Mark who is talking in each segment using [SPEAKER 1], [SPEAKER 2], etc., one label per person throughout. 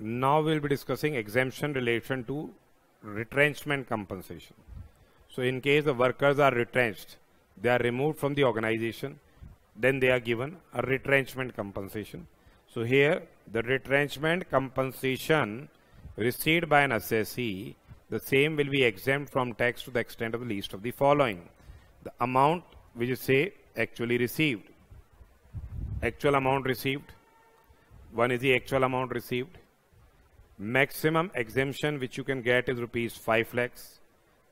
[SPEAKER 1] Now we'll be discussing exemption relation to retrenchment compensation. So in case the workers are retrenched, they are removed from the organization, then they are given a retrenchment compensation. So here the retrenchment compensation received by an assessee, the same will be exempt from tax to the extent of the least of the following. The amount which is say actually received. Actual amount received. One is the actual amount received. Maximum exemption which you can get is rupees 5 lakhs.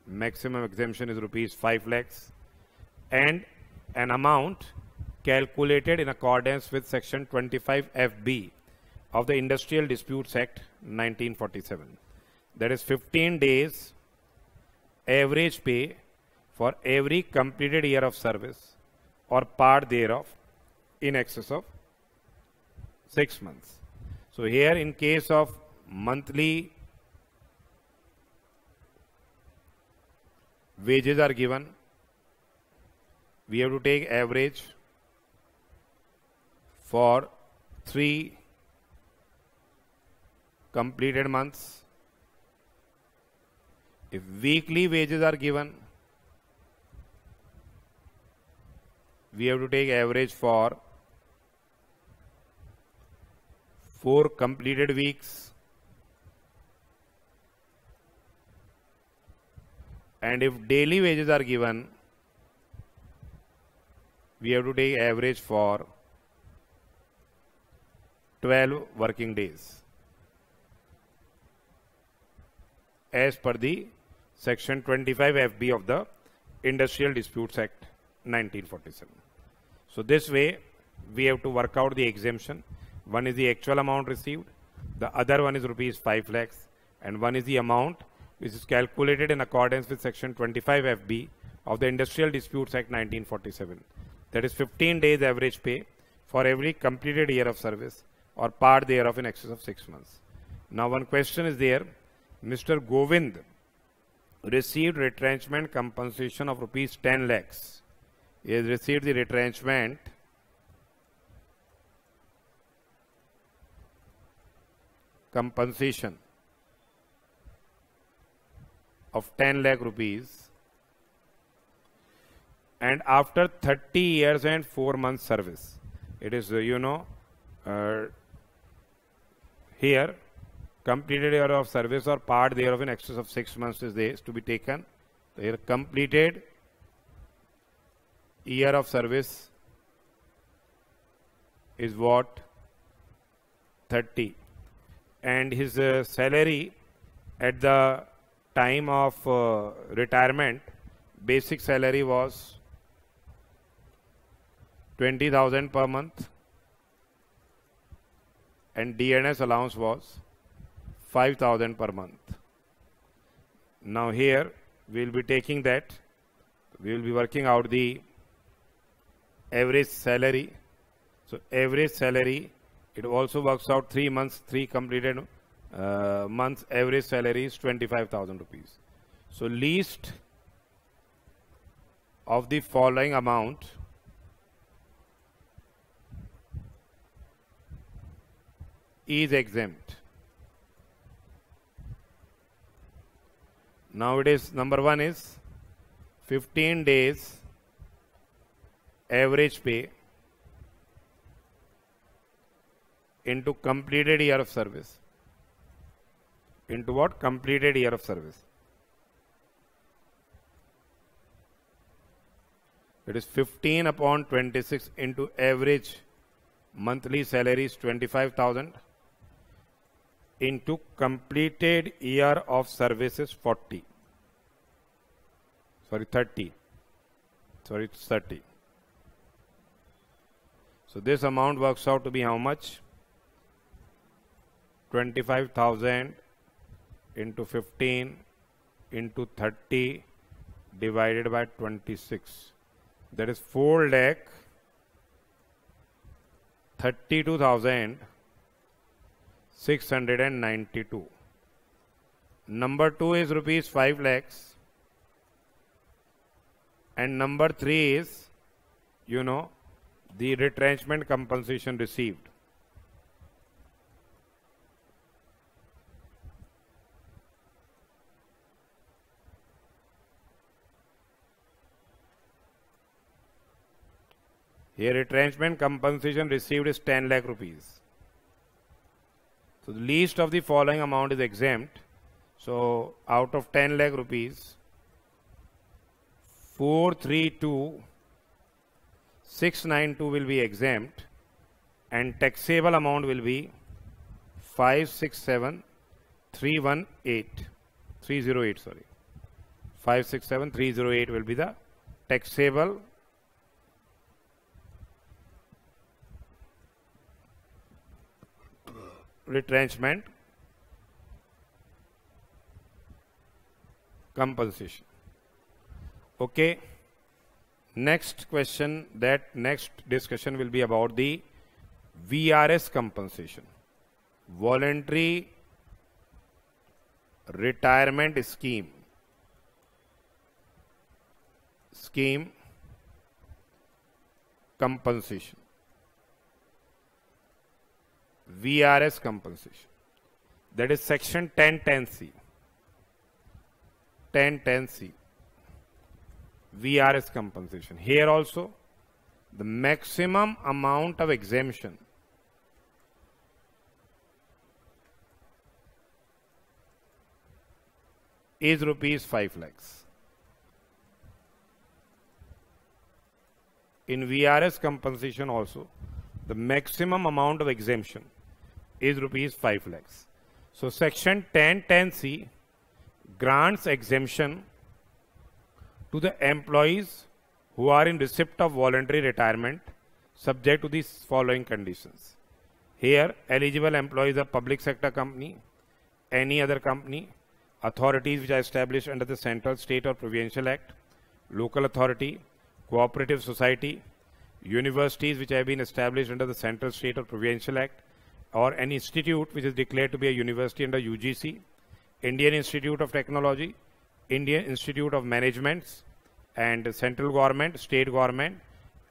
[SPEAKER 1] Maximum exemption is rupees 5 lakhs. And an amount calculated in accordance with section 25FB of the Industrial Disputes Act 1947. That is 15 days average pay for every completed year of service or part thereof in excess of 6 months. So here in case of monthly wages are given, we have to take average for 3 completed months. If weekly wages are given, we have to take average for 4 completed weeks. And if daily wages are given, we have to take average for 12 working days as per the section 25FB of the Industrial Disputes Act 1947. So this way we have to work out the exemption. One is the actual amount received, the other one is rupees 5 lakhs, and one is the amount which is calculated in accordance with section 25FB of the Industrial Disputes Act 1947. That is 15 days average pay for every completed year of service or part thereof in excess of 6 months. Now one question is there. Mr. Govind received retrenchment compensation of rupees 10 lakhs. He has received the retrenchment compensation of 10 lakh rupees, and after 30 years and 4 months service, it is here completed year of service or part thereof in excess of 6 months is to be taken. So here completed year of service is what? 30, and his salary at the time of retirement, basic salary was 20,000 per month and DNS allowance was 5,000 per month. Now here we will be taking that, we will be working out the average salary. So average salary, it also works out 3 months, 3 completed months average salary is 25,000 rupees. So least of the following amount is exempt. Now it is number 1 is 15 days average pay into completed year of service. Into what? Completed year of service. It is 15 upon 26 into average monthly salary is 25,000 into completed year of service is 30. Sorry, it's 30. So this amount works out to be how much? 25,000 into 15 into 30 divided by 26. That is 4 lakh 32,692. Number 2 is rupees 5 lakhs. And number 3 is, the retrenchment compensation received. Here retrenchment compensation received is 10 lakh rupees. So the least of the following amount is exempt. So out of 10 lakh rupees, 432,692 will be exempt, and taxable amount will be 567,308. Sorry, 567,308 will be the taxable retrenchment compensation. Okay. Next question, that next discussion will be about the VRS compensation, voluntary retirement scheme compensation, VRS compensation, that is section 1010C. 1010C, VRS compensation. Here also the maximum amount of exemption is rupees 5 lakhs. In VRS compensation also, the maximum amount of exemption is rupees 5 lakhs. So section 1010C grants exemption to the employees who are in receipt of voluntary retirement subject to these following conditions. Here, eligible employees of public sector company, any other company, authorities which are established under the Central, State or Provincial Act, local authority, cooperative society, universities which have been established under the Central, State or Provincial Act, or any institute which is declared to be a university under UGC, Indian Institute of Technology, Indian Institute of Management, and central government, state government,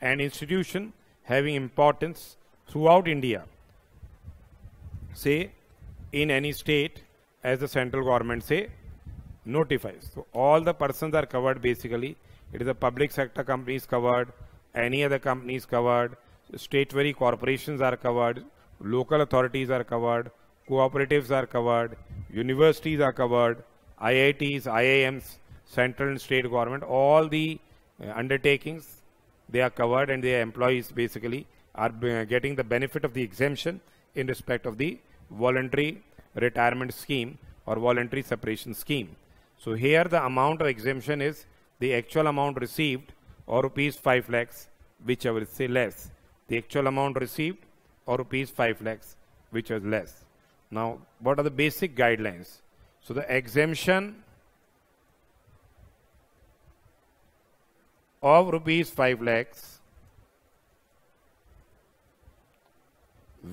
[SPEAKER 1] and institution having importance throughout India, say in any state as the central government say notifies. So all the persons are covered basically. It is a public sector companies covered, any other companies covered, statutory corporations are covered, local authorities are covered, cooperatives are covered, universities are covered, IITs, IIMs, central and state government, all the undertakings, they are covered, and their employees basically are getting the benefit of the exemption in respect of the voluntary retirement scheme or voluntary separation scheme. So here the amount of exemption is the actual amount received or rupees 5 lakhs, whichever is say less. The actual amount received or rupees 5 lakhs, which is less. Now, what are the basic guidelines? So the exemption of rupees 5 lakhs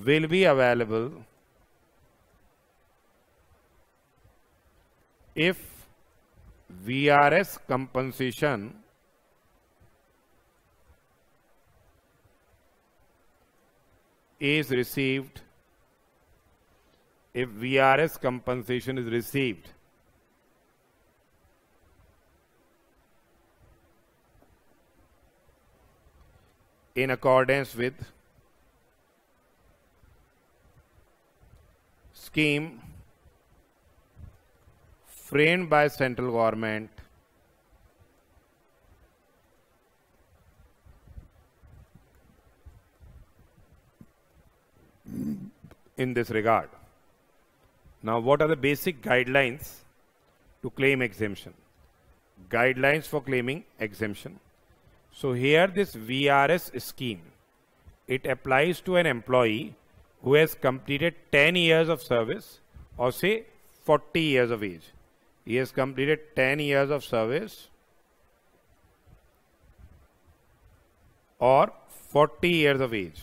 [SPEAKER 1] will be available if VRS compensation is received, if VRS compensation is received in accordance with scheme framed by central government in this regard. Now, what are the basic guidelines to claim exemption? Guidelines for claiming exemption. So here this VRS scheme, it applies to an employee who has completed 10 years of service or say 40 years of age. He has completed 10 years of service or 40 years of age.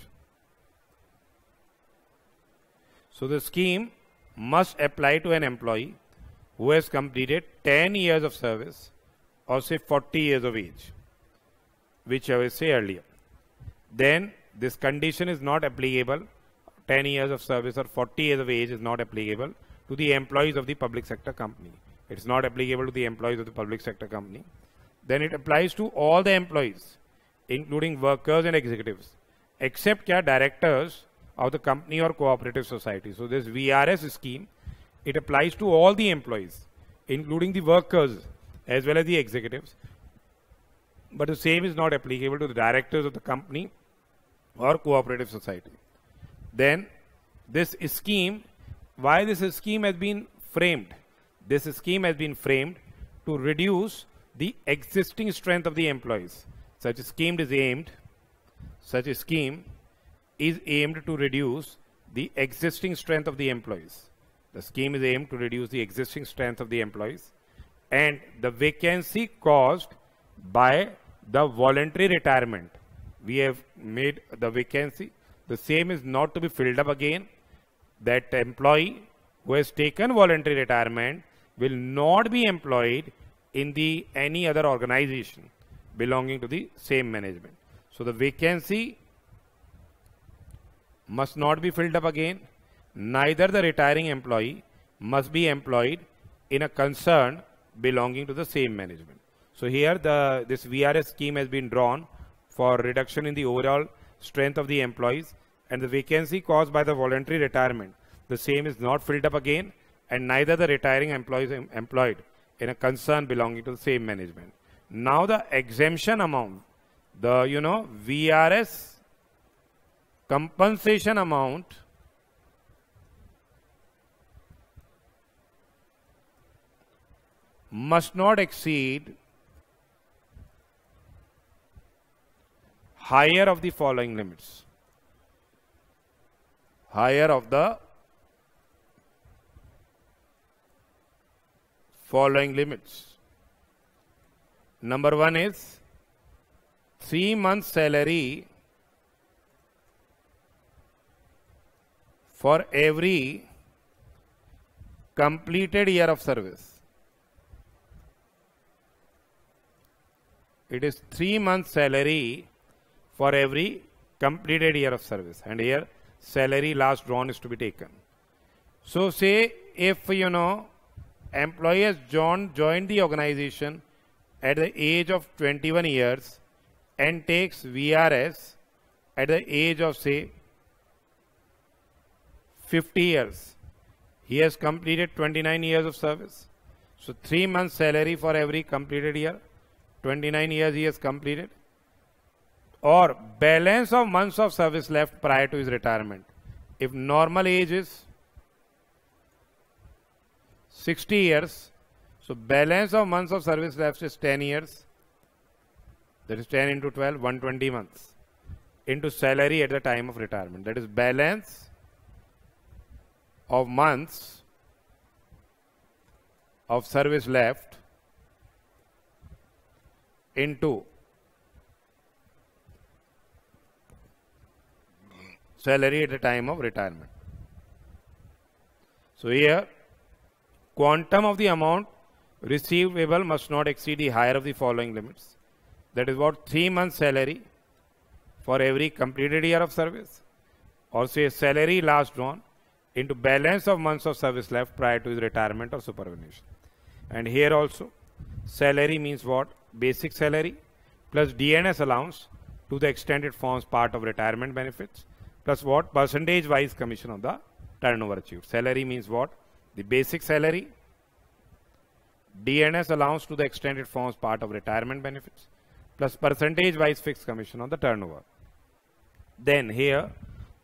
[SPEAKER 1] So the scheme must apply to an employee who has completed 10 years of service or say 40 years of age, which I will say earlier. Then this condition is not applicable, 10 years of service or 40 years of age is not applicable to the employees of the public sector company. It's not applicable to the employees of the public sector company. Then it applies to all the employees including workers and executives, except directors of the company or cooperative society. So this VRS scheme, it applies to all the employees, including the workers as well as the executives. But the same is not applicable to the directors of the company or cooperative society. Then this scheme, why this scheme has been framed? This scheme has been framed to reduce the existing strength of the employees. Such a scheme is aimed to reduce the existing strength of the employees. The scheme is aimed to reduce the existing strength of the employees, and the vacancy caused by the voluntary retirement. We have made the vacancy. The same is not to be filled up again. That employee who has taken voluntary retirement will not be employed in any other organization belonging to the same management. So the vacancy must not be filled up again. Neither the retiring employee must be employed in a concern belonging to the same management. So here this VRS scheme has been drawn for reduction in the overall strength of the employees, and the vacancy caused by the voluntary retirement, the same is not filled up again, and neither the retiring employees employed in a concern belonging to the same management. Now the exemption amount, the VRS compensation amount must not exceed higher of the following limits. Higher of the following limits. Number one is 3 months salary for every completed year of service. It is 3 months salary for every completed year of service, and here salary last drawn is to be taken. So say if employee has joined the organization at the age of 21 years and takes VRS at the age of say 50 years, he has completed 29 years of service. So 3 months salary for every completed year, 29 years he has completed, or balance of months of service left prior to his retirement. If normal age is 60 years, so balance of months of service left is 10 years. That is 10 into 12, 120 months into salary at the time of retirement. That is balance of months of service left into salary at the time of retirement. So here, quantum of the amount receivable must not exceed the higher of the following limits. That is what 3 months salary for every completed year of service, or say salary last drawn into balance of months of service left prior to his retirement or superannuation. And here also salary means what? Basic salary plus DNS allowance to the extent it forms part of retirement benefits, plus what? Percentage wise commission on the turnover achieved. Salary means what? The basic salary, DNS allowance to the extent it forms part of retirement benefits, plus percentage wise fixed commission on the turnover. Then here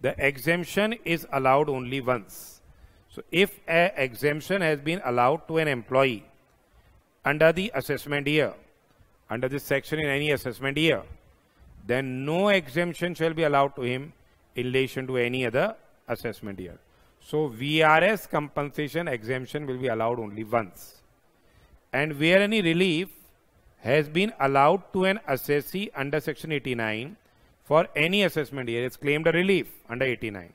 [SPEAKER 1] the exemption is allowed only once. So if an exemption has been allowed to an employee under the assessment year, under this section in any assessment year, then no exemption shall be allowed to him in relation to any other assessment year. So VRS compensation exemption will be allowed only once. And where any relief has been allowed to an assessee under section 89 for any assessment year, it's claimed a relief under 89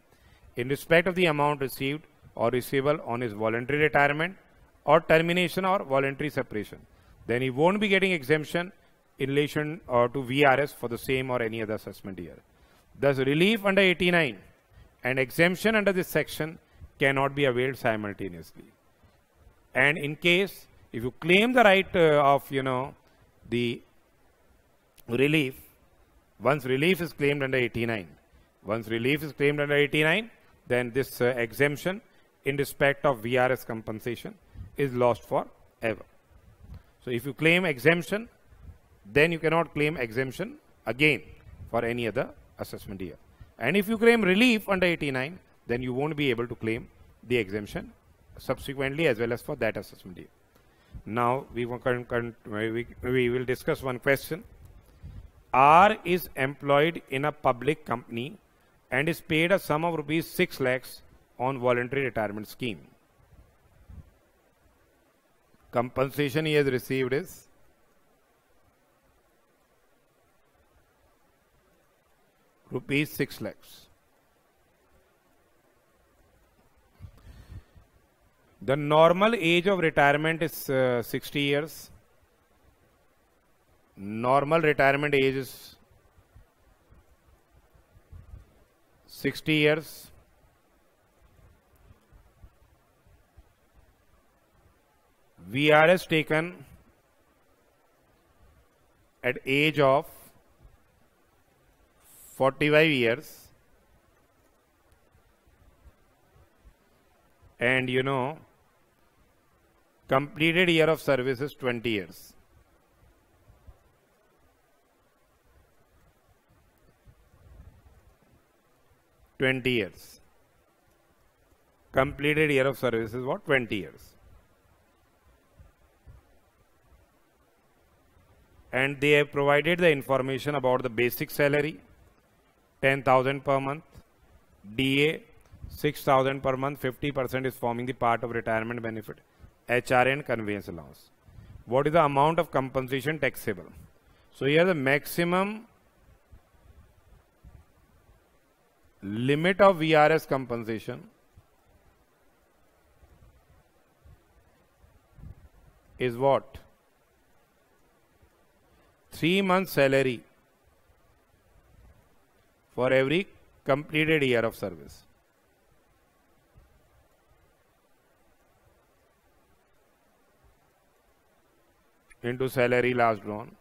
[SPEAKER 1] in respect of the amount received or receivable on his voluntary retirement or termination or voluntary separation, then he won't be getting exemption in relation to VRS for the same or any other assessment year. Thus, relief under 89 and exemption under this section cannot be availed simultaneously. And in case if you claim the right of the relief Once relief is claimed under 89, then this exemption in respect of VRS compensation is lost forever. So if you claim exemption, then you cannot claim exemption again for any other assessment year. And if you claim relief under 89, then you won't be able to claim the exemption subsequently as well as for that assessment year. Now we will discuss one question. R is employed in a public company and is paid a sum of rupees 6 lakhs on voluntary retirement scheme. Compensation he has received is rupees 6 lakhs. The normal age of retirement is 60 years. Normal retirement age is 60 years. VRS taken at age of 45 years, and you know, completed year of service is 20 years. Completed year of service is what? 20 years. And they have provided the information about the basic salary, 10,000 per month, DA, 6,000 per month, 50% is forming the part of retirement benefit, HR and conveyance allowance. What is the amount of compensation taxable? So here the maximum limit of VRS compensation is what? 3 months salary for every completed year of service. Into salary last drawn.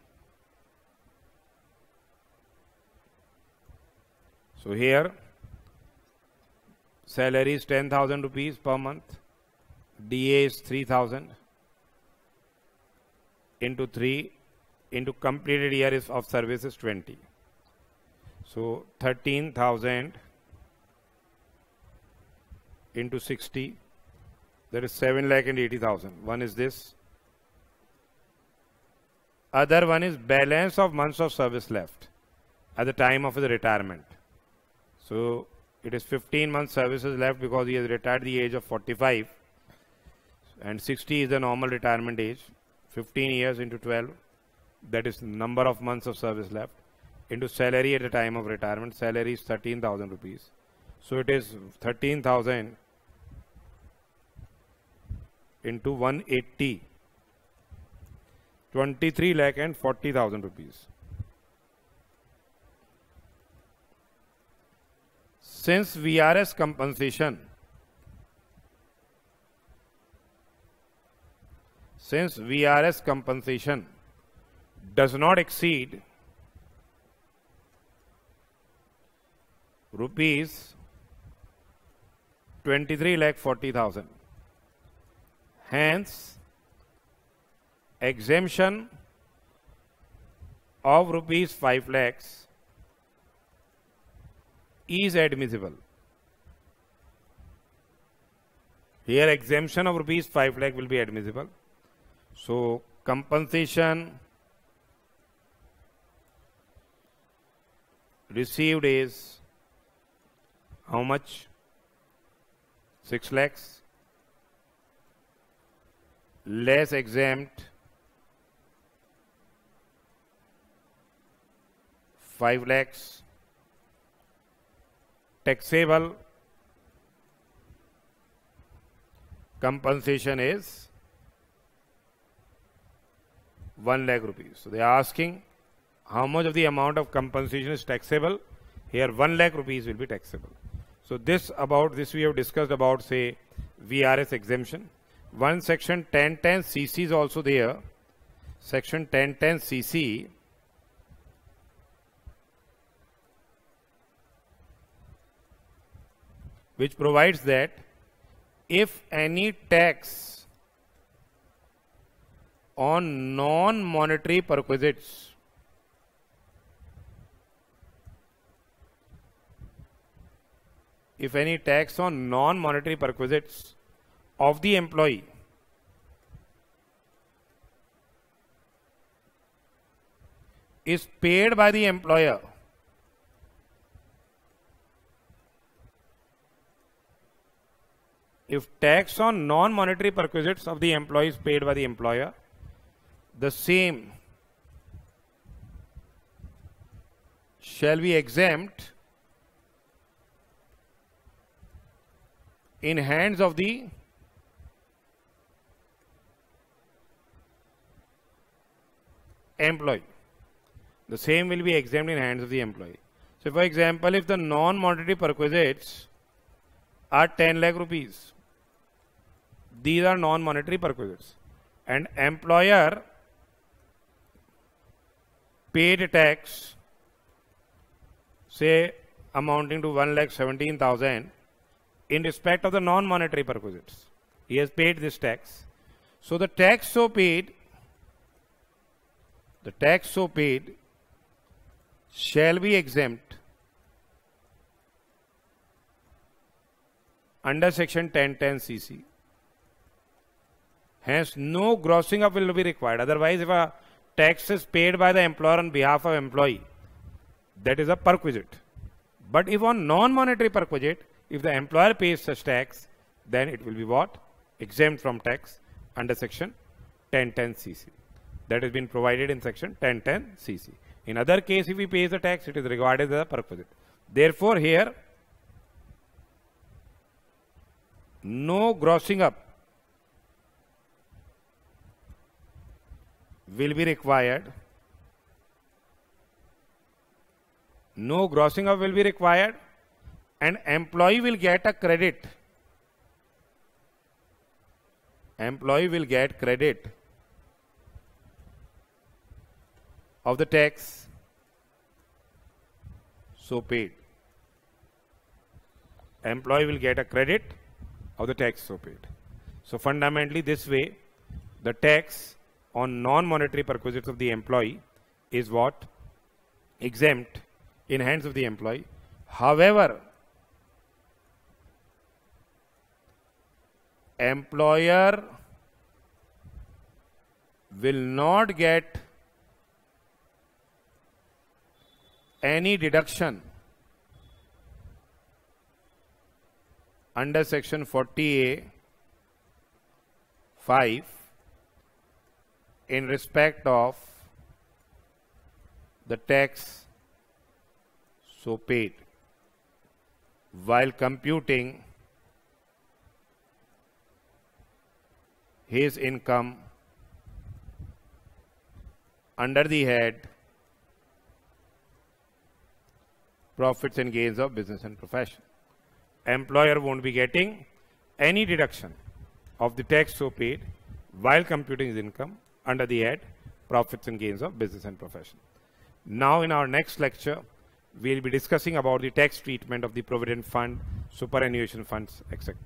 [SPEAKER 1] So here salary is 10,000 rupees per month, DA is 3,000 into 3 into completed year is of service is 20. So 13,000 into 60, that is 7,80,000. One is this. Other one is balance of months of service left at the time of his retirement. So it is 15 months services left because he has retired at the age of 45, and 60 is the normal retirement age. 15 years into 12, that is number of months of service left, into salary at the time of retirement. Salary is 13,000 rupees. So it is 13,000 into 180, 23,40,000 rupees. Since VRS compensation does not exceed rupees 23,40,000, hence exemption of rupees 5 lakhs is admissible. Here exemption of rupees 5 lakh will be admissible. So compensation received is how much? 6 lakhs less exempt 5 lakhs, taxable compensation is 1 lakh rupees. So they are asking how much of the amount of compensation is taxable. Here 1 lakh rupees will be taxable. So this we have discussed about, say, VRS exemption. One section 1010 CC is also there. Section 1010 CC which provides that if any tax on non-monetary perquisites of the employee is paid by the employer, if tax on non-monetary perquisites of the employee is paid by the employer, the same shall be exempt in hands of the employee. The same will be exempt in hands of the employee. So, for example, if the non-monetary perquisites are 10 lakh rupees, these are non-monetary perquisites, and employer paid tax, say amounting to 1,17,000 in respect of the non-monetary perquisites. He has paid this tax. So, the tax so paid shall be exempt under section 1010 CC. Hence, no grossing up will be required. Otherwise, if a tax is paid by the employer on behalf of employee, that is a perquisite. But if on non-monetary perquisite, if the employer pays such tax, then it will be what? Exempt from tax under section 1010 CC. That has been provided in section 1010 CC. In other case, if he pays the tax, it is regarded as a perquisite. Therefore, here, no grossing up will be required. No grossing up will be required, and employee will get a credit. Employee will get credit of the tax so paid. Employee will get a credit of the tax so paid. So, fundamentally, this way, the tax on non-monetary perquisites of the employee is what? Exempt in hands of the employee. However, employer will not get any deduction under section 40A 5 in respect of the tax so paid while computing his income under the head profits and gains of business and profession. Employer won't be getting any deduction of the tax so paid while computing his income under the head profits and gains of business and profession. Now, in our next lecture, we will be discussing about the tax treatment of the provident fund, superannuation funds, etc.